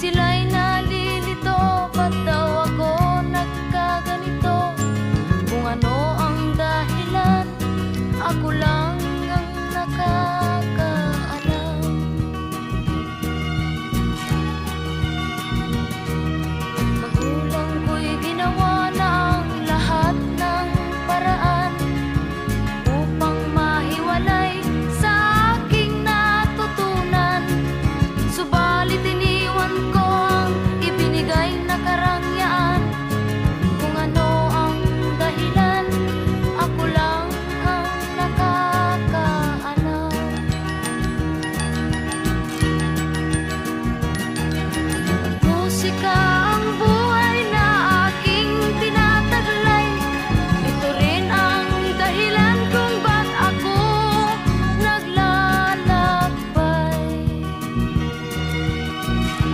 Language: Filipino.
Sila'y nalilito, ba't daw ako nagkaganito? Kung ano ang dahilan, ako lang ang nakakaalam. Magulang ko'y ginawa na ang lahat ng paraan upang mahiwalay sa aking natutunan. Subalit iniwan ko ang ibinigay na karangyaan. Kung ano ang dahilan, ako lang ang nakakaalam. Musika